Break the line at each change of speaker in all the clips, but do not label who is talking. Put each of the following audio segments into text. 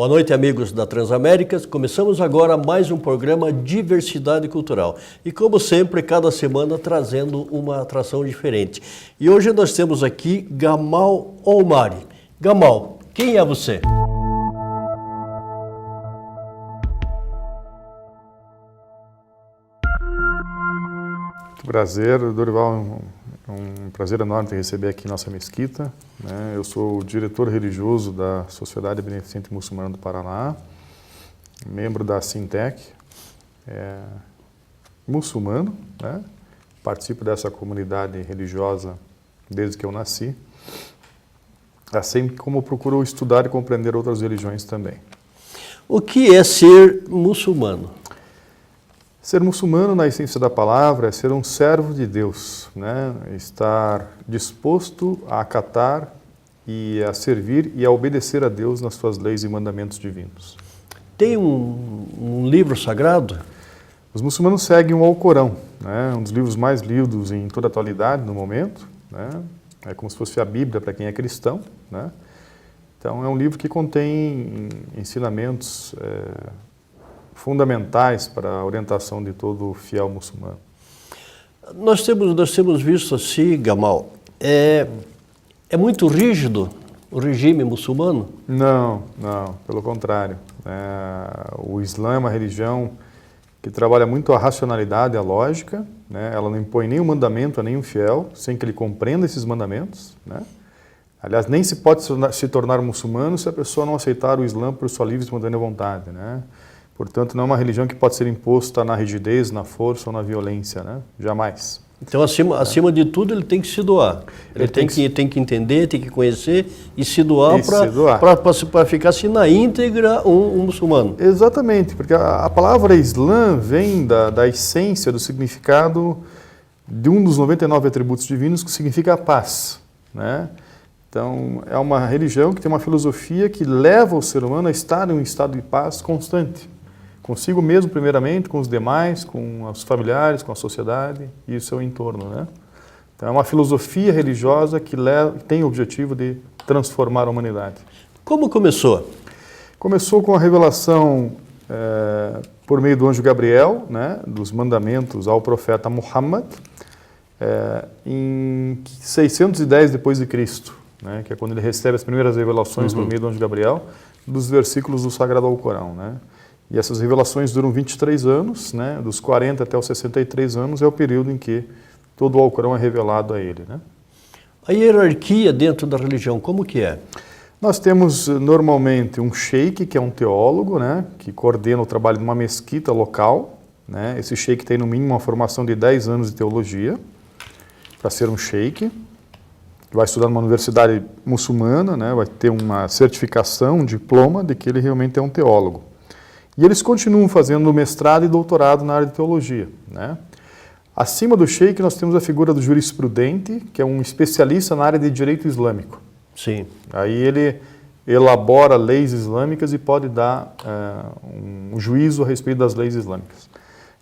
Boa noite, amigos da Transaméricas. Começamos agora mais um programa Diversidade Cultural. E como sempre, cada semana trazendo uma atração diferente. E hoje nós temos aqui Gamal Omari. Gamal, quem é você?
Muito prazer, Dorival. É um prazer enorme te receber aqui em nossa mesquita, né? Eu sou o diretor religioso da Sociedade Beneficente Muçulmana do Paraná, membro da Sintec, muçulmano, né? Participo dessa comunidade religiosa desde que eu nasci, assim como procuro estudar e compreender outras religiões também.
O que é ser muçulmano?
Ser muçulmano, na essência da palavra, é ser um servo de Deus, né? Estar disposto a acatar e a servir e a obedecer a Deus nas suas leis e mandamentos divinos.
Tem um livro sagrado?
Os muçulmanos seguem o Alcorão, né? Um dos livros mais lidos em toda a atualidade no momento, né? É como se fosse a Bíblia para quem é cristão, né? Então é um livro que contém ensinamentos fundamentais para a orientação de todo fiel muçulmano.
Nós temos visto assim, Gamal, é muito rígido o regime muçulmano?
Não, pelo contrário. O Islã é uma religião que trabalha muito a racionalidade, a lógica, né? Ela não impõe nenhum mandamento a nenhum fiel, sem que ele compreenda esses mandamentos, né? Aliás, nem se pode se tornar muçulmano se a pessoa não aceitar o Islã por sua livre e espontânea vontade, né? Portanto, não é uma religião que pode ser imposta na rigidez, na força ou na violência, né? Jamais.
Então, acima de tudo, ele tem que se doar. Ele tem que entender, tem que conhecer e se doar para ficar assim na íntegra um muçulmano.
Exatamente, porque a palavra Islã vem da essência, do significado de um dos 99 atributos divinos, que significa a paz, né? Então, é uma religião que tem uma filosofia que leva o ser humano a estar em um estado de paz constante. Consigo mesmo, primeiramente, com os demais, com os familiares, com a sociedade e o seu entorno, né? Então, é uma filosofia religiosa que tem o objetivo de transformar a humanidade.
Como começou?
Começou com a revelação por meio do anjo Gabriel, né, dos mandamentos ao profeta Muhammad, em 610 depois de Cristo, né, que é quando ele recebe as primeiras revelações por meio do anjo Gabriel, dos versículos do Sagrado Alcorão, né? E essas revelações duram 23 anos, né? Dos 40 até os 63 anos é o período em que todo o Alcorão é revelado a ele, né?
A hierarquia dentro da religião, como que é?
Nós temos normalmente um sheik, que é um teólogo, né? Que coordena o trabalho de uma mesquita local, né? Esse sheik tem no mínimo uma formação de 10 anos de teologia para ser um sheik. Vai estudar numa universidade muçulmana, né? Vai ter uma certificação, um diploma de que ele realmente é um teólogo. E eles continuam fazendo mestrado e doutorado na área de teologia, né? Acima do sheik nós temos a figura do jurisprudente, que é um especialista na área de direito islâmico.
Sim.
Aí ele elabora leis islâmicas e pode dar um juízo a respeito das leis islâmicas.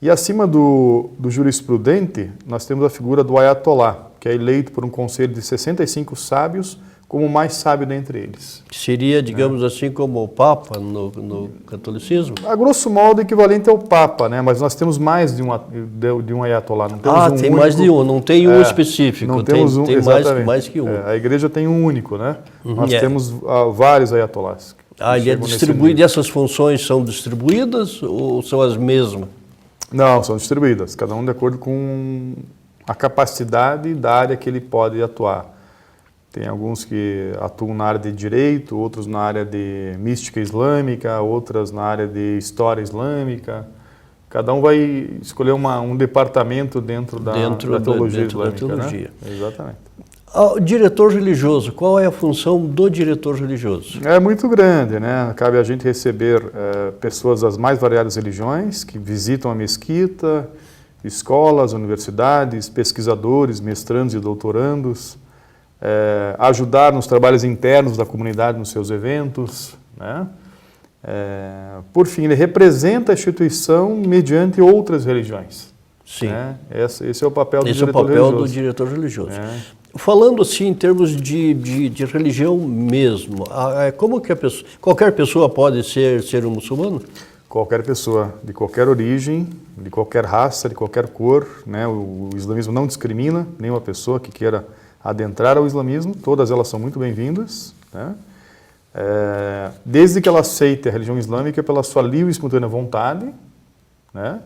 E acima do jurisprudente nós temos a figura do ayatolá, que é eleito por um conselho de 65 sábios como o mais sábio dentre eles.
Seria, digamos assim, como o Papa no catolicismo?
A grosso modo, equivalente ao Papa, né? Mas nós temos mais de um ayatolá. Não temos
tem
único,
mais de um, não tem um específico.
Não temos um,
tem mais que um.
A igreja tem um único, né? Nós temos vários ayatolás.
Ele é distribuído, e essas funções são distribuídas ou são as mesmas?
Não, são distribuídas, cada um de acordo com a capacidade da área que ele pode atuar. Tem alguns que atuam na área de direito, outros na área de mística islâmica, outras na área de história islâmica. Cada um vai escolher um departamento dentro da teologia islâmica. Né? Exatamente.
O diretor religioso, qual é a função do diretor religioso?
É muito grande, né? Cabe a gente receber pessoas das mais variadas religiões que visitam a mesquita, escolas, universidades, pesquisadores, mestrandos e doutorandos, ajudar nos trabalhos internos da comunidade, nos seus eventos, né? Por fim, ele representa a instituição mediante outras religiões.
Sim.
Esse é o papel do
diretor religioso. Esse é o papel do diretor religioso. Falando assim em termos de religião mesmo, como que qualquer pessoa pode ser um muçulmano?
Qualquer pessoa, de qualquer origem, de qualquer raça, de qualquer cor, né? O islamismo não discrimina nenhuma pessoa que queira adentrar ao islamismo, todas elas são muito bem-vindas, né? Desde que ela aceite a religião islâmica pela sua livre e espontânea vontade, né?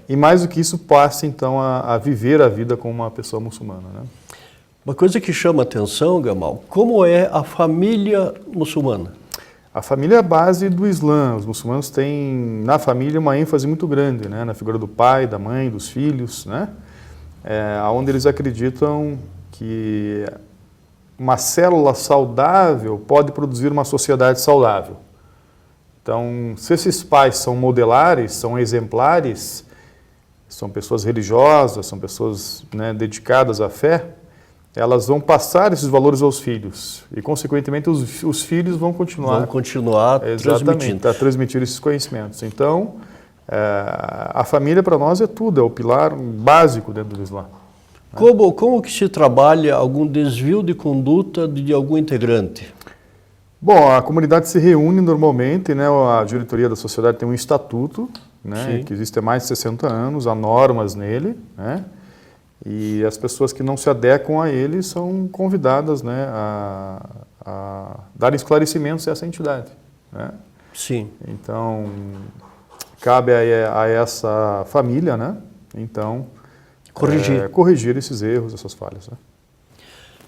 E mais do que isso, passe então a viver a vida como uma pessoa muçulmana, né?
Uma coisa que chama atenção, Gamal, como é a família muçulmana?
A família é a base do Islã. Os muçulmanos têm na família uma ênfase muito grande, né? Na figura do pai, da mãe, dos filhos, né? Onde eles acreditam que uma célula saudável pode produzir uma sociedade saudável. Então, se esses pais são modelares, são exemplares, são pessoas religiosas, são pessoas, né, dedicadas à fé, elas vão passar esses valores aos filhos e, consequentemente, os filhos vão continuar transmitindo. A transmitir esses conhecimentos. Então, a família para nós é tudo, é o pilar básico dentro do Islã.
Como que se trabalha algum desvio de conduta de algum integrante?
Bom, a comunidade se reúne normalmente, né? A diretoria da sociedade tem um estatuto, né? Que existe há mais de 60 anos, há normas nele, né? E as pessoas que não se adequam a ele são convidadas, né, a dar esclarecimentos a essa entidade, né?
Sim.
Então, cabe a essa família, né, então, corrigir esses erros, essas falhas, né?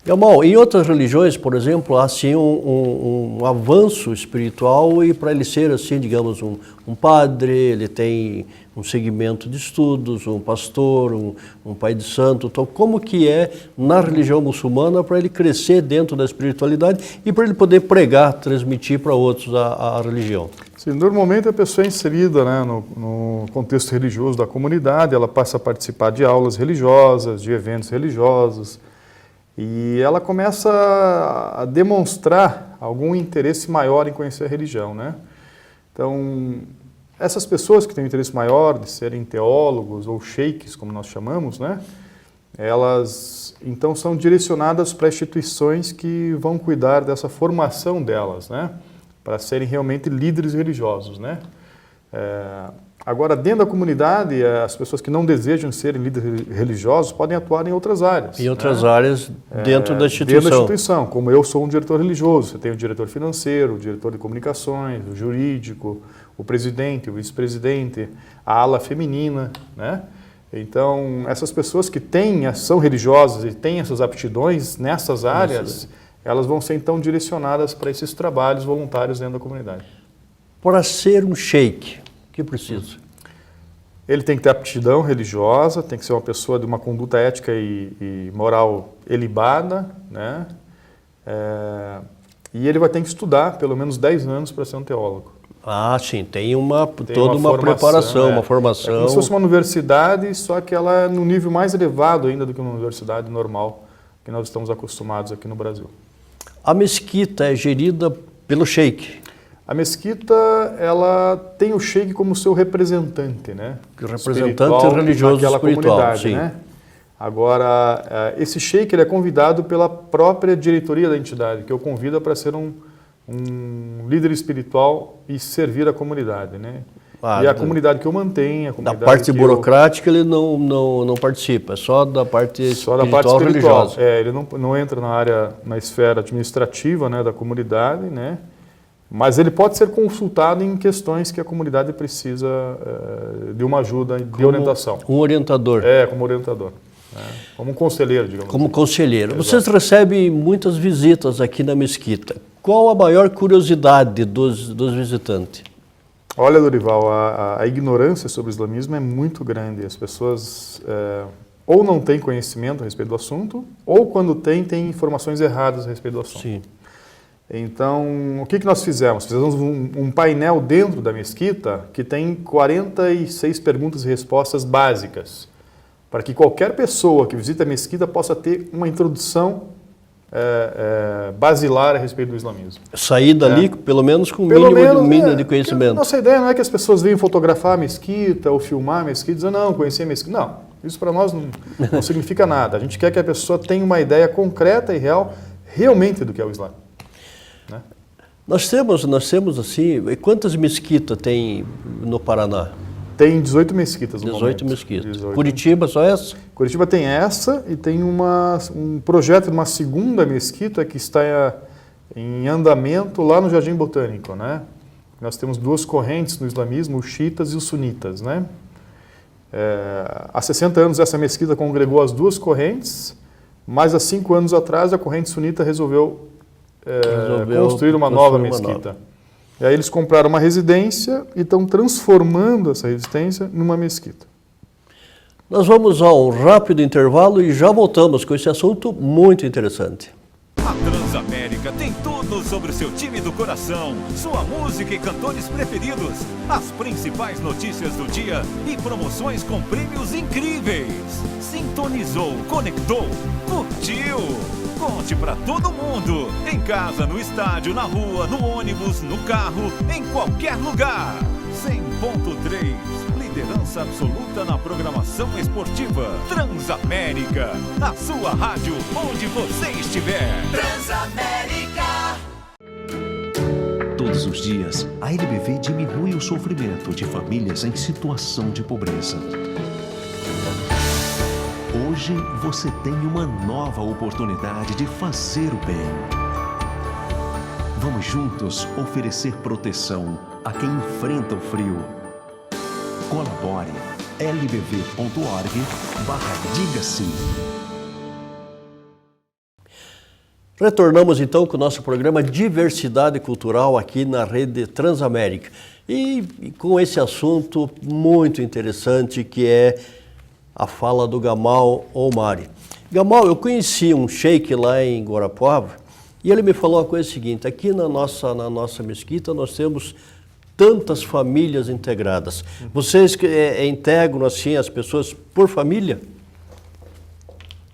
Gamal, em outras religiões, por exemplo, há assim um avanço espiritual e para ele ser assim, digamos, um padre, ele tem um segmento de estudos, um pastor, um pai de santo. Então, como que é na religião muçulmana para ele crescer dentro da espiritualidade e para ele poder pregar, transmitir para outros a religião?
Sim, normalmente a pessoa é inserida, né, no contexto religioso da comunidade, ela passa a participar de aulas religiosas, de eventos religiosos, e ela começa a demonstrar algum interesse maior em conhecer a religião, né? Então, essas pessoas que têm um interesse maior de serem teólogos ou sheiks, como nós chamamos, né? Elas, então, são direcionadas para instituições que vão cuidar dessa formação delas, né? Para serem realmente líderes religiosos, né? Agora, dentro da comunidade, as pessoas que não desejam serem líderes religiosos podem atuar em outras áreas.
Em outras áreas dentro da instituição.
Dentro da instituição, como eu sou um diretor religioso, você tem o diretor financeiro, o diretor de comunicações, o jurídico, o presidente, o vice-presidente, a ala feminina, né? Então, essas pessoas que são religiosas e têm essas aptidões nessas áreas, elas vão ser então direcionadas para esses trabalhos voluntários dentro da comunidade.
Para ser um sheik, o que precisa?
Ele tem que ter aptidão religiosa, tem que ser uma pessoa de uma conduta ética e moral ilibada, né? E ele vai ter que estudar pelo menos 10 anos para ser um teólogo.
Ah, sim, tem toda uma preparação, uma formação.
É como se fosse uma universidade, só que ela é no nível mais elevado ainda do que uma universidade normal que nós estamos acostumados aqui no Brasil.
A mesquita é gerida pelo sheik?
A mesquita, ela tem o sheik como seu representante, né?
Representante religioso
naquela
espiritual,
comunidade,
sim.
né? Agora, esse sheik ele é convidado pela própria diretoria da entidade, que o convida para ser um líder espiritual e servir a comunidade, né? E a comunidade que eu mantenho, a comunidade
da parte burocrática ele não participa, é só da parte espiritual,
só da parte espiritual.
Religiosa.
Ele não entra na esfera administrativa, né, da comunidade, né? Mas ele pode ser consultado em questões que a comunidade precisa de uma ajuda, de orientação.
Um orientador.
Como orientador. Como um conselheiro, digamos
Como
assim.
conselheiro.
Exato.
Vocês recebem muitas visitas aqui na mesquita. Qual a maior curiosidade dos visitantes?
Olha, Dorival, a ignorância sobre o islamismo é muito grande. As pessoas ou não têm conhecimento a respeito do assunto, ou quando têm informações erradas a respeito do assunto.
Sim.
Então, o que nós fizemos? Fizemos um painel dentro da mesquita que tem 46 perguntas e respostas básicas, para que qualquer pessoa que visita a mesquita possa ter uma introdução basilar a respeito do islamismo.
Sair dali, pelo menos com o mínimo de conhecimento.
Nossa ideia não é que as pessoas venham fotografar a mesquita ou filmar a mesquita e dizer, não, conhecer a mesquita. Não. Isso para nós não significa nada. A gente quer que a pessoa tenha uma ideia concreta e real realmente do que é o Islã. Né?
Nós temos assim, quantas mesquitas tem no Paraná?
Tem 18 mesquitas no
18
momento.
mesquitas.
18.
Curitiba, só essa?
Curitiba tem essa e tem um projeto de uma segunda mesquita que está em andamento lá no Jardim Botânico, né? Nós temos duas correntes no islamismo, os xiitas e os sunitas, né? Há 60 anos essa mesquita congregou as duas correntes, mas há 5 anos atrás a corrente sunita resolveu construir uma nova mesquita. E aí eles compraram uma residência e estão transformando essa residência numa mesquita.
Nós vamos a um rápido intervalo e já voltamos com esse assunto muito interessante.
A Transamérica tem tudo sobre o seu time do coração, sua música e cantores preferidos, as principais notícias do dia e promoções com prêmios incríveis. Sintonizou, conectou, curtiu. Conte pra todo mundo, em casa, no estádio, na rua, no ônibus, no carro, em qualquer lugar. 100.3, liderança absoluta na programação esportiva. Transamérica, a sua rádio onde você estiver. Transamérica.
Todos os dias, a LBV diminui o sofrimento de famílias em situação de pobreza. Hoje você tem uma nova oportunidade de fazer o bem. Vamos juntos oferecer proteção a quem enfrenta o frio. Colabore lbv.org/diga sim.
Retornamos então com o nosso programa Diversidade Cultural aqui na Rede Transamérica. E com esse assunto muito interessante que é a fala do Gamal Omari. Gamal, eu conheci um sheik lá em Guarapuava e ele me falou a coisa seguinte: aqui na nossa mesquita nós temos tantas famílias integradas. Vocês integram assim as pessoas por família?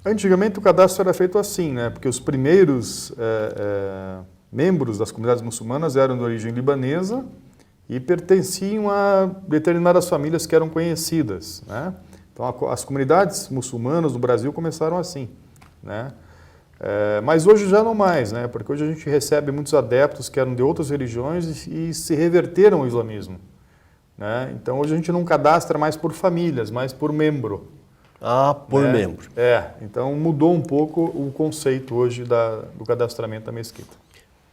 Antigamente o cadastro era feito assim, né? Porque os primeiros membros das comunidades muçulmanas eram de origem libanesa e pertenciam a determinadas famílias que eram conhecidas, né? Então, as comunidades muçulmanas do Brasil começaram assim, né? Mas hoje já não mais, né? Porque hoje a gente recebe muitos adeptos que eram de outras religiões e se reverteram ao islamismo, né? Então, hoje a gente não cadastra mais por famílias, mas por membro.
Ah, por membro.
Então mudou um pouco o conceito hoje do cadastramento da mesquita.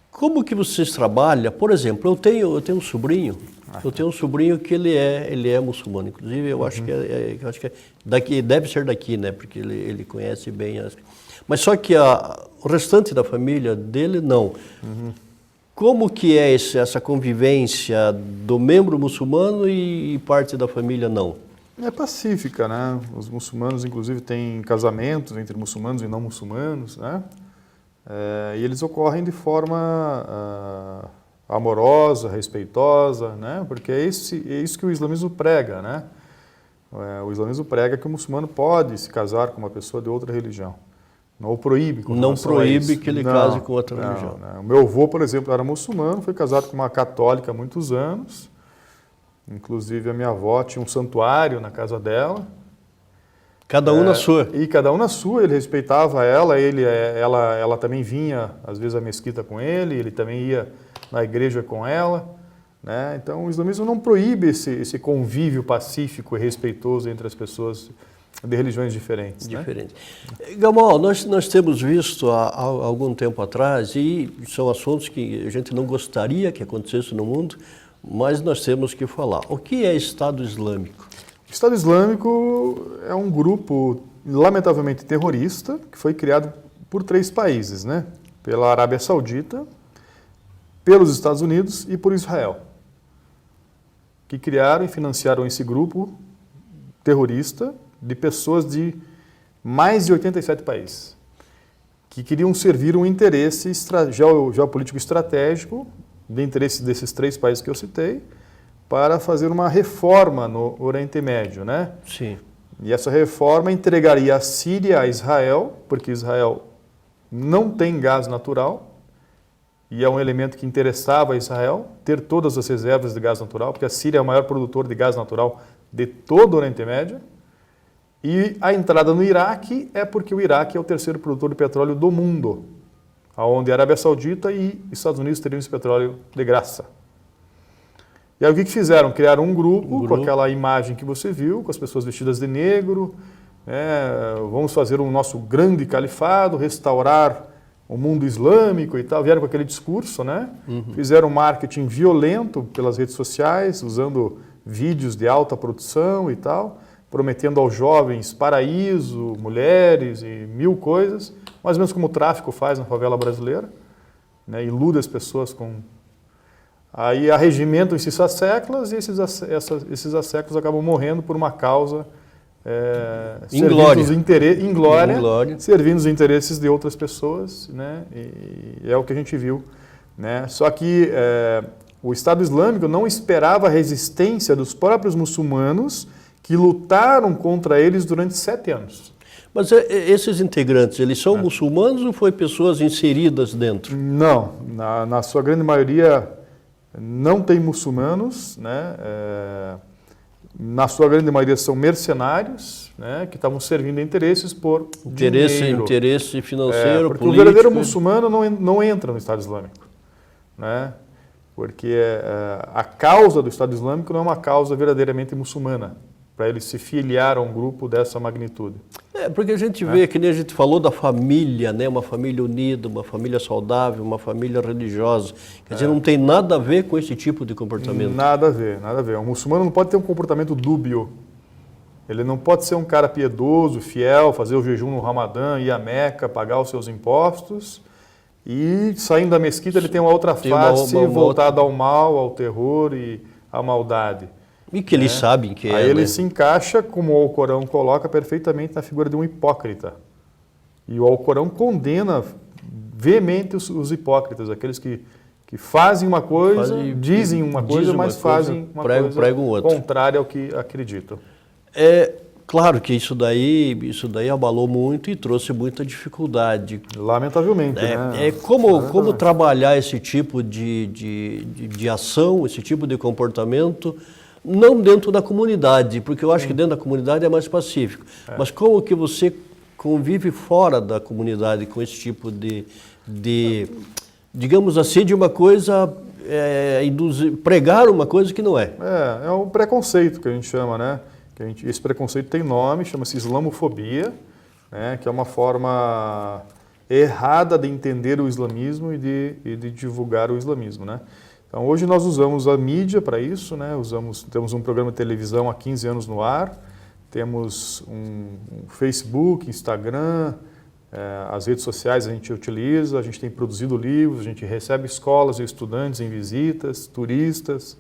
Como que vocês trabalham? Por exemplo, eu tenho um sobrinho. Eu tenho um sobrinho que ele é muçulmano, inclusive eu acho que é daqui, deve ser daqui, né? Porque ele conhece bem mas só que o restante da família dele não. Como que é essa convivência do membro muçulmano e parte da família não?
É pacífica, né? Os muçulmanos, inclusive, têm casamentos entre muçulmanos e não muçulmanos, né? E eles ocorrem de forma amorosa, respeitosa, né? Porque é isso que o islamismo prega, né? O islamismo prega que o muçulmano pode se casar com uma pessoa de outra religião. Não o proíbe.
Não proíbe que ele case com outra religião.
Não. O meu avô, por exemplo, era muçulmano, foi casado com uma católica há muitos anos. Inclusive, a minha avó tinha um santuário na casa dela.
Cada um na sua.
E cada um na sua, ele respeitava ela, ela também vinha, às vezes, à mesquita com ele também ia na igreja com ela, né? Então, o islamismo não proíbe esse convívio pacífico e respeitoso entre as pessoas de religiões diferentes.
Diferentes. Né? Gamal, nós temos visto há algum tempo atrás, e são assuntos que a gente não gostaria que acontecesse no mundo, mas nós temos que falar. O que é Estado Islâmico?
O Estado Islâmico é um grupo, lamentavelmente, terrorista, que foi criado por 3 países, né? Pela Arábia Saudita, pelos Estados Unidos e por Israel, que criaram e financiaram esse grupo terrorista de pessoas de mais de 87 países, que queriam servir um interesse geopolítico estratégico, de interesse desses 3 países que eu citei, para fazer uma reforma no Oriente Médio, né?
Sim.
E essa reforma entregaria a Síria a Israel, porque Israel não tem gás natural, e é um elemento que interessava a Israel ter todas as reservas de gás natural, porque a Síria é o maior produtor de gás natural de todo o Oriente Médio. E E a entrada no Iraque é porque o Iraque é o terceiro produtor de petróleo do mundo, onde a Arábia Saudita e Estados Unidos teriam esse petróleo de graça. E aí o que fizeram? Criaram um grupo com aquela imagem que você viu, com as pessoas vestidas de negro, vamos fazer o nosso grande califado, restaurar o mundo islâmico e tal. Vieram com aquele discurso, né? Fizeram marketing violento pelas redes sociais, usando vídeos de alta produção e tal, prometendo aos jovens paraíso, mulheres e mil coisas, mais ou menos como o tráfico faz na favela brasileira, né? Ilude as pessoas com... Aí arregimentam esses asseclas e esses asseclas acabam morrendo por uma causa em glória, servindo os interesses de outras pessoas, né? E é o que a gente viu, né? Só que o Estado Islâmico não esperava a resistência dos próprios muçulmanos que lutaram contra eles durante 7 anos.
Mas esses integrantes, eles são muçulmanos ou foi pessoas inseridas dentro?
Não, na sua grande maioria não tem muçulmanos, né? Na sua grande maioria são mercenários, né? Que estavam servindo interesses por dinheiro.
Interesse financeiro,
porque
político.
O verdadeiro muçulmano não entra no Estado Islâmico, né? Porque a causa do Estado Islâmico não é uma causa verdadeiramente muçulmana, para eles se filiar a um grupo dessa magnitude.
Porque a gente vê, que nem a gente falou da família, né? Uma família unida, uma família saudável, uma família religiosa. Quer dizer, não tem nada a ver com esse tipo de comportamento.
Nada a ver, nada a ver. Um muçulmano não pode ter um comportamento dúbio. Ele não pode ser um cara piedoso, fiel, fazer o jejum no Ramadã, ir à Meca, pagar os seus impostos e saindo da mesquita ele tem uma outra face voltada ao mal, ao terror e à maldade.
E que eles sabem que
Aí ele se encaixa, como o Alcorão coloca, perfeitamente na figura de um hipócrita. E o Alcorão condena veemente os hipócritas, aqueles que fazem uma coisa, dizem uma coisa, mas fazem uma coisa contrária ao que acreditam.
Claro que isso daí abalou muito e trouxe muita dificuldade.
Lamentavelmente, né?
Como trabalhar esse tipo de ação, esse tipo de comportamento, não dentro da comunidade, porque eu acho que dentro da comunidade é mais pacífico, mas como que você convive fora da comunidade com esse tipo de digamos assim, de uma coisa, pregar uma coisa que não é.
É um preconceito que a gente chama, né? Esse preconceito tem nome, chama-se islamofobia, né? Que é uma forma errada de entender o islamismo e de divulgar o islamismo, né? Então, hoje nós usamos a mídia para isso, né? Temos um programa de televisão há 15 anos no ar, temos um Facebook, Instagram, as redes sociais a gente utiliza, a gente tem produzido livros, a gente recebe escolas e estudantes em visitas, turistas,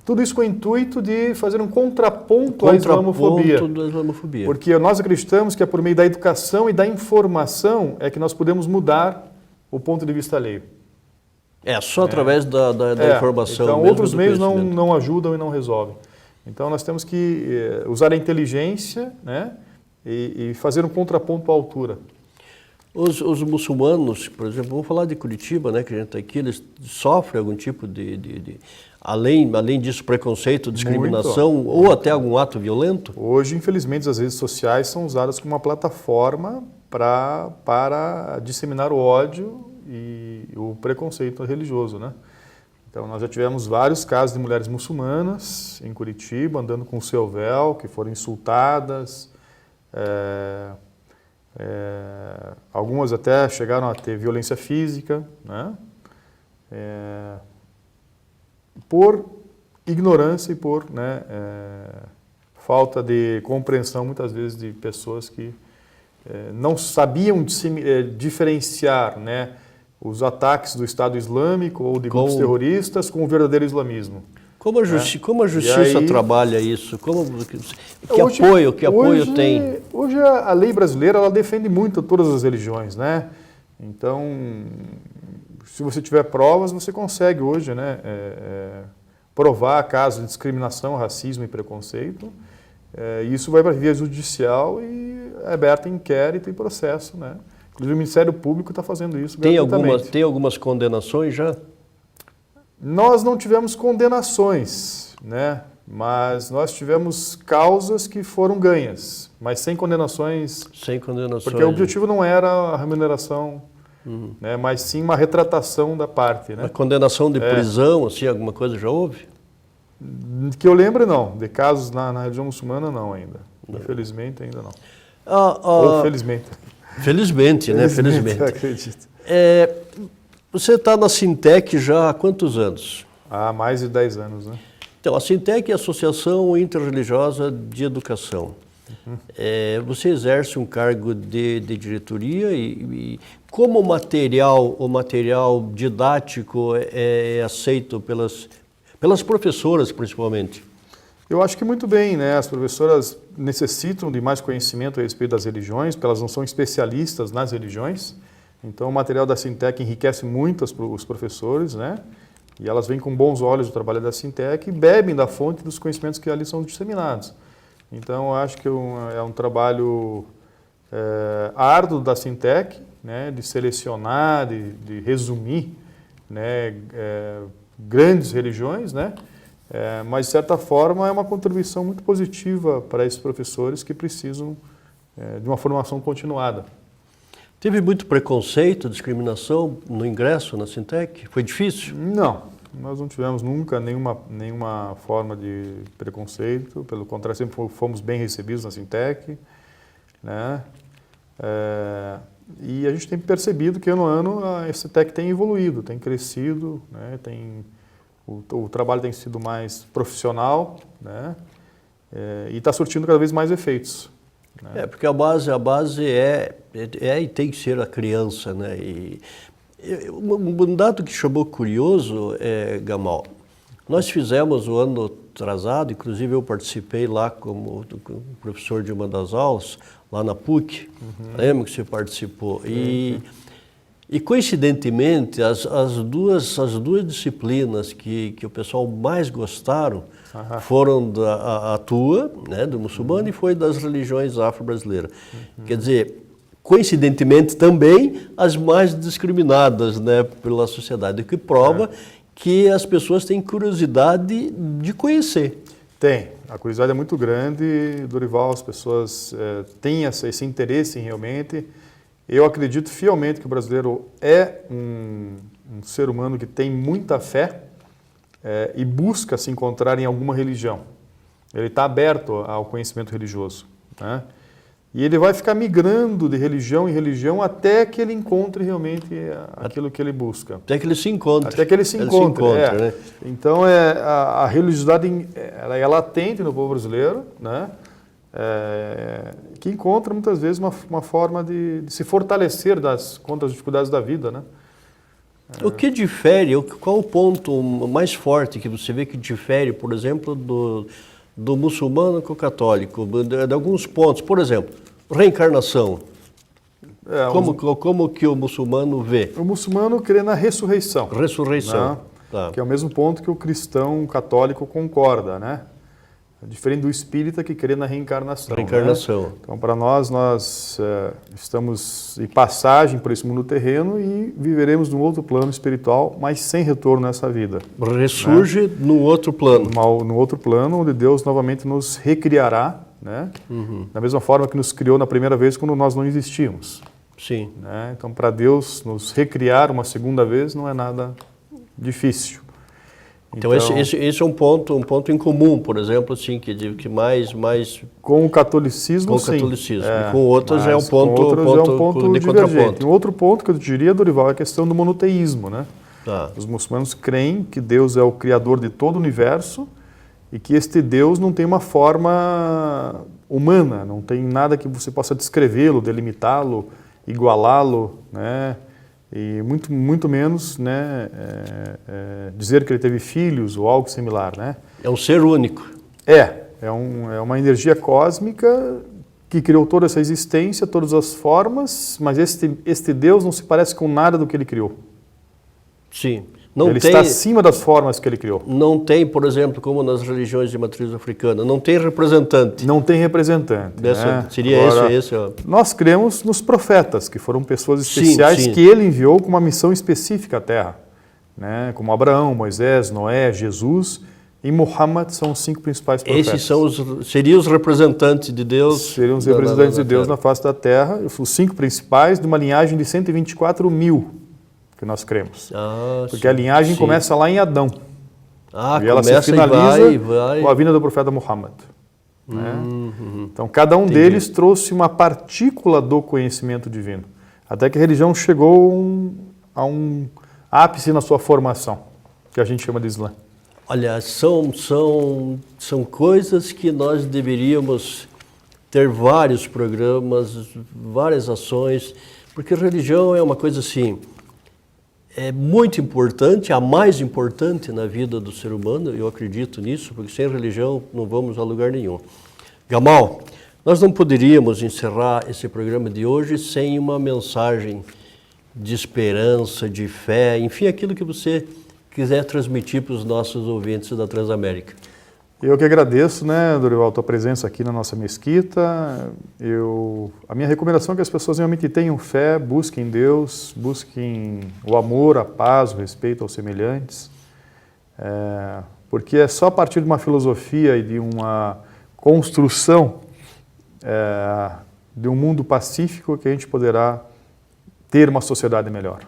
tudo isso com o intuito de fazer um contraponto à islamofobia. Porque nós acreditamos que é por meio da educação e da informação é que nós podemos mudar o ponto de vista alheio.
Só através da informação.
Então, outros meios não ajudam e não resolvem. Então, nós temos que usar a inteligência, né, e fazer um contraponto à altura.
Os muçulmanos, por exemplo, vamos falar de Curitiba, né, que a gente está aqui, eles sofrem algum tipo além disso, preconceito, discriminação ou até algum ato violento?
Hoje, infelizmente, as redes sociais são usadas como uma plataforma para disseminar o ódio e o preconceito religioso, né? Então, nós já tivemos vários casos de mulheres muçulmanas em Curitiba, andando com o seu véu, que foram insultadas. Algumas até chegaram a ter violência física, né? Por ignorância e por falta de compreensão, muitas vezes, de pessoas que não sabiam diferenciar, né, os ataques do Estado Islâmico ou de grupos terroristas com o verdadeiro islamismo.
Como a justiça trabalha isso? Que apoio tem?
Hoje a lei brasileira ela defende muito todas as religiões, né? Então, se você tiver provas, você consegue hoje, né, provar casos de discriminação, racismo e preconceito. Isso vai para a via judicial e é aberto inquérito e processo, né? Inclusive o Ministério Público está fazendo isso gratuitamente.
Tem algumas condenações já?
Nós não tivemos condenações, né? Mas nós tivemos causas que foram ganhas, mas sem condenações,
Sem condenações.
porque o objetivo não era a remuneração, né, mas sim uma retratação da parte.
A
Né?
condenação de prisão, assim, alguma coisa já houve?
Que eu lembre, não. De casos na religião muçulmana, não ainda. Infelizmente, ainda não. Ou felizmente.
Felizmente, né? Felizmente.
Eu acredito.
Você está na Sintec já há quantos anos?
Há mais de 10 anos, né?
Então, a Sintec é a Associação Interreligiosa de Educação. Você exerce um cargo de diretoria e como o material didático é aceito pelas professoras, principalmente?
Eu acho que muito bem, né? As professoras necessitam de mais conhecimento a respeito das religiões, porque elas não são especialistas nas religiões. Então, o material da Sintec enriquece muito os professores, né? E elas veem com bons olhos o trabalho da Sintec e bebem da fonte dos conhecimentos que ali são disseminados. Então, eu acho que é um trabalho árduo da Sintec, né? De selecionar, de resumir, né? Grandes religiões, né? Mas, de certa forma, é uma contribuição muito positiva para esses professores que precisam de uma formação continuada.
Teve muito preconceito, discriminação no ingresso na Sintec? Foi difícil?
Não, nós não tivemos nunca nenhuma forma de preconceito, pelo contrário, sempre fomos bem recebidos na Sintec, né? E a gente tem percebido que ano a ano a Sintec tem evoluído, tem crescido, né? O trabalho tem sido mais profissional, né? E está surtindo cada vez mais efeitos. Né?
Porque a base é e tem que ser a criança, né? E um dado que chamou curioso, Gamal, nós fizemos o ano atrasado, inclusive eu participei lá como professor de uma das aulas, lá na PUC, lembro que você participou, e coincidentemente as duas disciplinas que o pessoal mais gostaram foram a tua, né, do muçulmano, e foi das religiões afro-brasileiras. Quer dizer, coincidentemente também as mais discriminadas, né, pela sociedade, o que prova que as pessoas têm curiosidade de conhecer.
Tem, a curiosidade é muito grande, Dorival, as pessoas têm esse interesse realmente. Eu acredito fielmente que o brasileiro é um ser humano que tem muita fé e busca se encontrar em alguma religião. Ele está aberto ao conhecimento religioso, né? E ele vai ficar migrando de religião em religião até que ele encontre realmente aquilo que ele busca.
Até que ele se encontre.
Até que ele se encontre, né? Então, a religiosidade ela é latente no povo brasileiro, né? Que encontra muitas vezes uma forma de se fortalecer contra as dificuldades da vida, né?
O que difere, qual o ponto mais forte que você vê que difere, por exemplo, do muçulmano com o católico, de alguns pontos? Por exemplo, reencarnação. Como que o muçulmano vê?
O muçulmano crê na ressurreição.
Ressurreição.
Né?
Tá.
Que é o mesmo ponto que o cristão católico concorda, né? Diferente do espírita que crê na reencarnação.
Reencarnação.
Né? Então, para nós estamos em passagem por esse mundo terreno e viveremos num outro plano espiritual, mas sem retorno nessa vida.
Ressurge, né? No outro plano.
No outro plano, onde Deus novamente nos recriará, né? Da mesma forma que nos criou na primeira vez, quando nós não existíamos.
Sim.
Né? Então, para Deus nos recriar uma segunda vez não é nada difícil.
Então esse é um ponto em comum, por exemplo, assim, que mais
com o catolicismo,
com
sim.
Com o catolicismo. E com outros é um ponto de
divergente.
contraponto.
Um outro ponto que eu diria, Dorival, é a questão do monoteísmo, né?
Tá.
Os muçulmanos creem que Deus é o criador de todo o universo e que este Deus não tem uma forma humana, não tem nada que você possa descrevê-lo, delimitá-lo, igualá-lo, né? E muito menos, né, dizer que ele teve filhos ou algo similar, né?
É um ser único.
É uma energia cósmica que criou toda essa existência, todas as formas, mas este Deus não se parece com nada do que ele criou.
Sim.
Ele está acima das formas que ele criou.
Não tem, por exemplo, como nas religiões de matriz africana, não tem representante.
Não tem representante. Né?
Seria
Agora,
esse.
Nós cremos nos profetas, que foram pessoas especiais
sim.
que ele enviou com uma missão específica à Terra. Né? Como Abraão, Moisés, Noé, Jesus, e Muhammad são os 5 principais profetas.
Esses seriam os representantes de Deus?
Seriam os representantes de Deus na face da terra, os 5 principais de uma linhagem de 124 mil, que nós cremos. Porque a linhagem começa lá em Adão. E ela se finaliza com a vinda do profeta Muhammad. Né? Então, cada um deles trouxe uma partícula do conhecimento divino. Até que a religião chegou a um ápice na sua formação, que a gente chama de Islã.
Olha, são coisas que nós deveríamos ter vários programas, várias ações, porque religião é uma coisa assim, é muito importante, a mais importante na vida do ser humano, eu acredito nisso, porque sem religião não vamos a lugar nenhum. Gamal, nós não poderíamos encerrar esse programa de hoje sem uma mensagem de esperança, de fé, enfim, aquilo que você quiser transmitir para os nossos ouvintes da Transamérica.
Eu que agradeço, né, Dorival, a tua presença aqui na nossa mesquita. A minha recomendação é que as pessoas realmente tenham fé, busquem Deus, busquem o amor, a paz, o respeito aos semelhantes, porque é só a partir de uma filosofia e de uma construção de um mundo pacífico que a gente poderá ter uma sociedade melhor.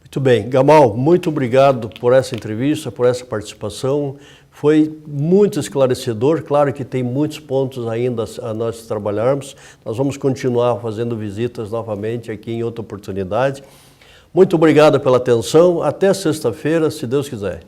Muito bem. Gamal, muito obrigado por essa entrevista, por essa participação. Foi muito esclarecedor. Claro que tem muitos pontos ainda a nós trabalharmos. Nós vamos continuar fazendo visitas novamente aqui em outra oportunidade. Muito obrigado pela atenção. Até sexta-feira, se Deus quiser.